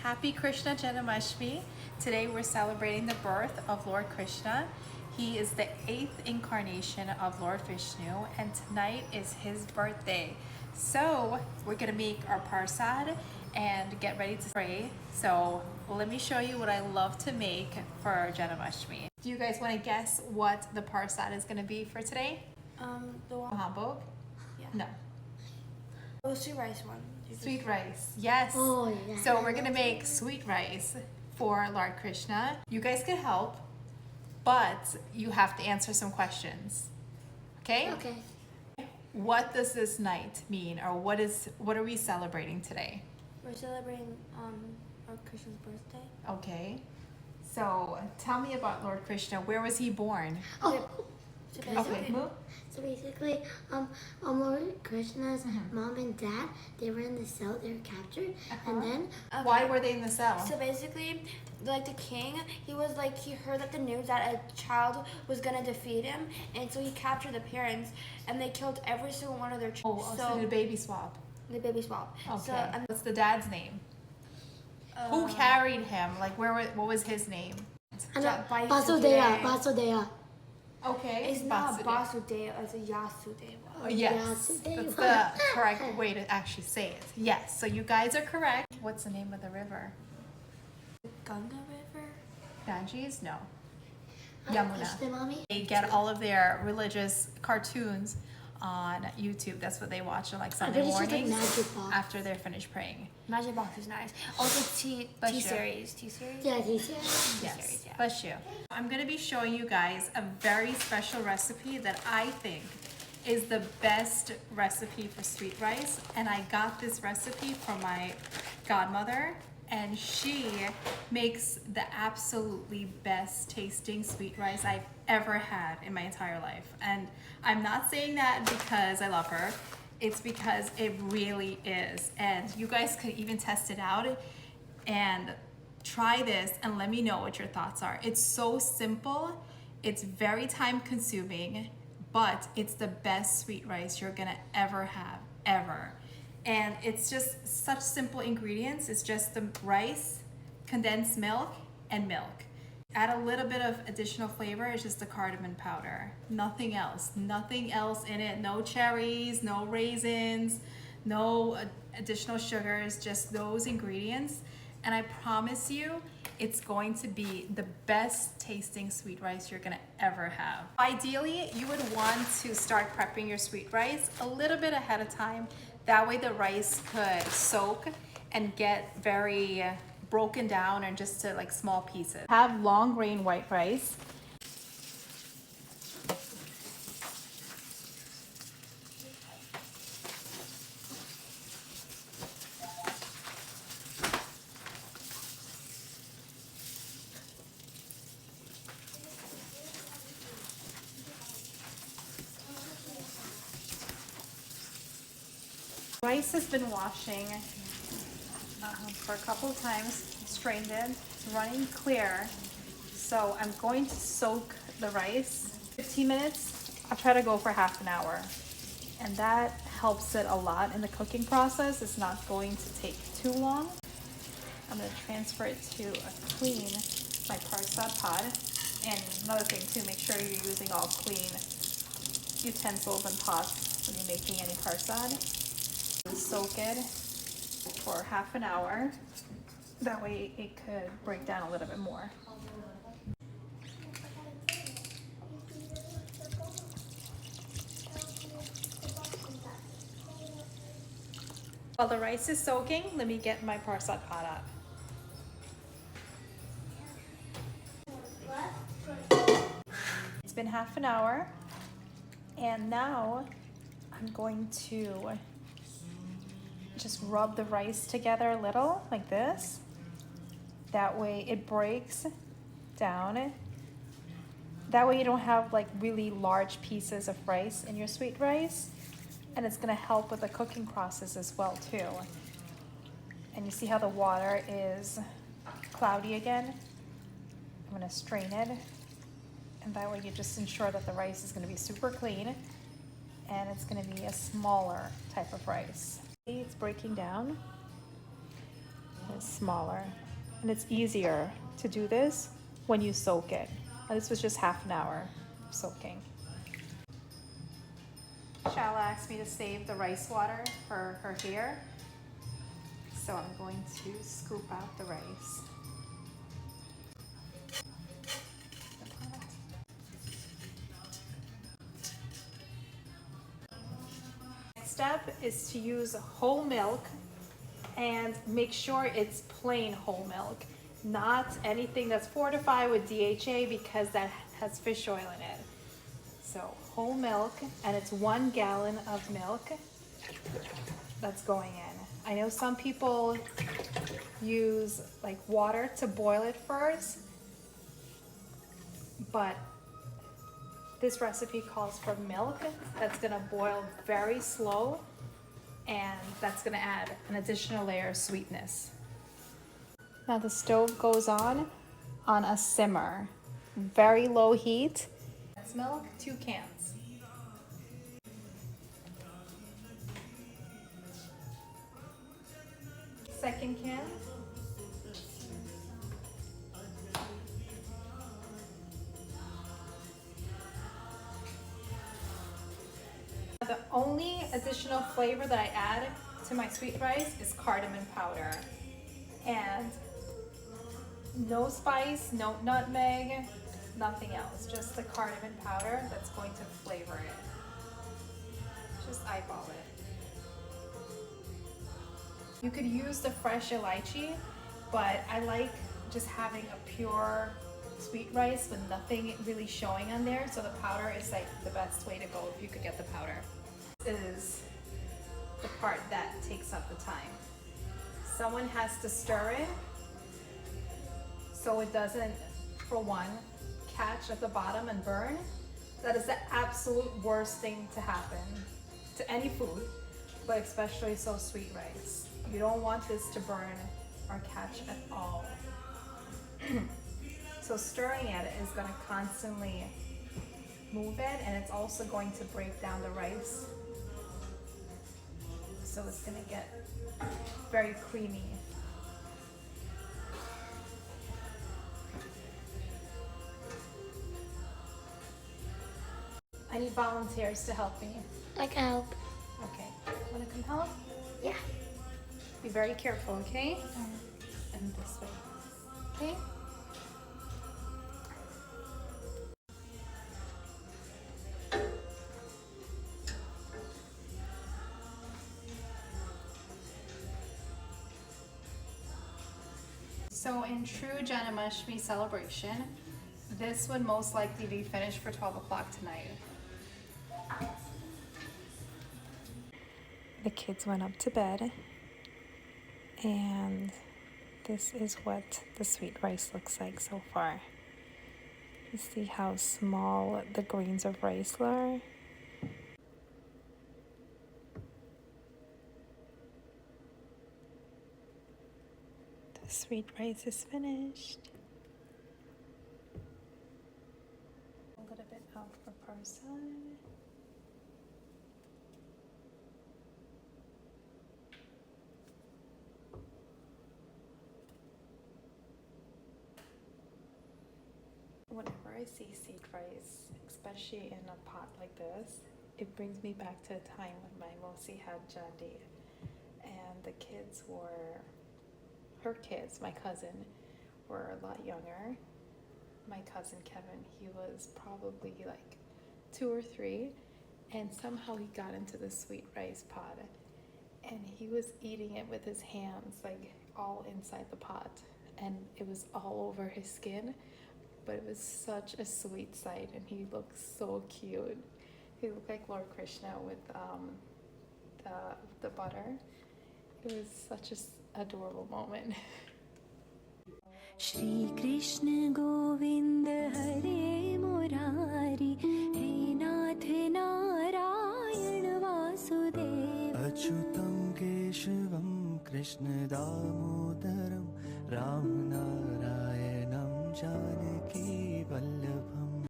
Happy Krishna Janmashtami. Today we're celebrating the birth of Lord Krishna. He is the 8th incarnation of Lord Vishnu, and tonight is his birthday. So we're gonna make our Prasad and get ready to pray. So let me show you what I love to make for Janmashtami. Do you guys want to guess what the Prasad is gonna be for today? The one. Hanbok? Yeah. No. Oh, sweet rice one. Sweet rice, yes. Oh, yeah. So we're gonna make sweet rice for Lord Krishna. You guys can help, but you have to answer some questions. Okay? Okay. What does this night mean, or what are we celebrating today? We're celebrating Lord Krishna's birthday. Okay. So tell me about Lord Krishna. Where was he born? Oh, So Okay. basically, so basically, Lord Krishna's mom and dad, they were in the cell, they were captured, and then Why were they in the cell? So basically, like the king, he heard that the news that a child was gonna defeat him, and so he captured the parents, and they killed every single one of their children. So the baby swap. The baby swap. Okay. So, What's the dad's name? Who carried him? Like what was his name? Basudeva. Okay. it's not Vasudeva. Basudeva, it's a Yasudeva. Oh, yes, that's the correct way to actually say it. Yes, so you guys are correct. What's the name of the river? Ganga River? Ganges? No. Yamuna. Krishna mommy. They get all of their religious cartoons on YouTube. That's what they watch on like Sunday bet it's just like mornings Magic Box. after they're finished praying. Magic Box is nice. Also Bless you. T-Series. Yeah, these. Yes, bless you. I'm going to be showing you guys a very special recipe that I think is the best recipe for sweet rice, and I got this recipe from my godmother, and she makes the absolutely best tasting sweet rice I've ever had in my entire life. And I'm not saying that because I love her, it's because it really is. And you guys could even test it out and try this and let me know what your thoughts are. It's so simple, it's very time consuming, but it's the best sweet rice you're gonna ever have, ever. And it's just such simple ingredients. It's just the rice, condensed milk, and milk. Add a little bit of additional flavor. It's just the cardamom powder. Nothing else. Nothing else in it. No cherries, no raisins, no additional sugars, just those ingredients. And I promise you, it's going to be the best tasting sweet rice you're gonna ever have. Ideally, you would want to start prepping your sweet rice a little bit ahead of time. That way the rice could soak and get very broken down and just to like small pieces. Have long grain white rice. Rice has been washing for a couple of times, strained it, it's running clear. So I'm going to soak the rice 15 minutes. I'll try to go for half an hour. And that helps it a lot in the cooking process. It's not going to take too long. I'm gonna transfer it to my Prasad pot. And another thing too, make sure you're using all clean utensils and pots when you're making any Prasad. Soak it for half an hour. That way it could break down a little bit more. While the rice is soaking, let me get my Prasad pot up. It's been half an hour, and now I'm going to just rub the rice together a little like this. That way it breaks down. That way you don't have like really large pieces of rice in your sweet rice, and it's gonna help with the cooking process as well too. And you see how the water is cloudy again? I'm gonna strain it, and that way you just ensure that the rice is gonna be super clean, and it's gonna be a smaller type of rice. It's breaking down. It's smaller. And it's easier to do this when you soak it. And this was just half an hour soaking. Shala asked me to save the rice water for her hair. So I'm going to scoop out the rice. Next step is to use whole milk and make sure it's plain whole milk, not anything that's fortified with DHA because that has fish oil in it. So whole milk, and it's 1 gallon of milk that's going in. I know some people use like water to boil it first, but this recipe calls for milk that's gonna boil very slow, and that's gonna add an additional layer of sweetness. Now the stove goes on a simmer, very low heat. That's milk, 2 cans. Second can. The only additional flavor that I add to my sweet rice is cardamom powder. And no spice, no nutmeg, nothing else. Just the cardamom powder that's going to flavor it. Just eyeball it. You could use the fresh lychee, but I like just having a pure sweet rice with nothing really showing on there. So the powder is like the best way to go if you could get the powder. This is the part that takes up the time. Someone has to stir it so it doesn't, for one, catch at the bottom and burn. That is the absolute worst thing to happen to any food, but especially so sweet rice. You don't want this to burn or catch at all. So stirring it is going to constantly move it, and it's also going to break down the rice. So it's going to get very creamy. I need volunteers to help me. I can help. Okay, wanna come help? Yeah. Be very careful, okay? And this way, okay? So in true Janmashtami celebration, this would most likely be finished for 12 o'clock tonight. The kids went up to bed, and this is what the sweet rice looks like so far. You see how small the grains of rice are? The sweet rice is finished. A little bit out for Prasad. Whenever I see seed rice, especially in a pot like this, it brings me back to a time when my Mosi had Jadi, and the kids were, her kids, my cousin, were a lot younger. My cousin Kevin, he was probably like 2 or 3, and somehow he got into the sweet rice pot, and he was eating it with his hands, like all inside the pot, and it was all over his skin. But it was such a sweet sight, and he looked so cute. He looked like Lord Krishna with the butter. It was such an adorable moment. Shri Krishna Govinda Hare Murari He Nath Narayan Vasudeva Achyutam Keshavam Krishna Damodaram Ram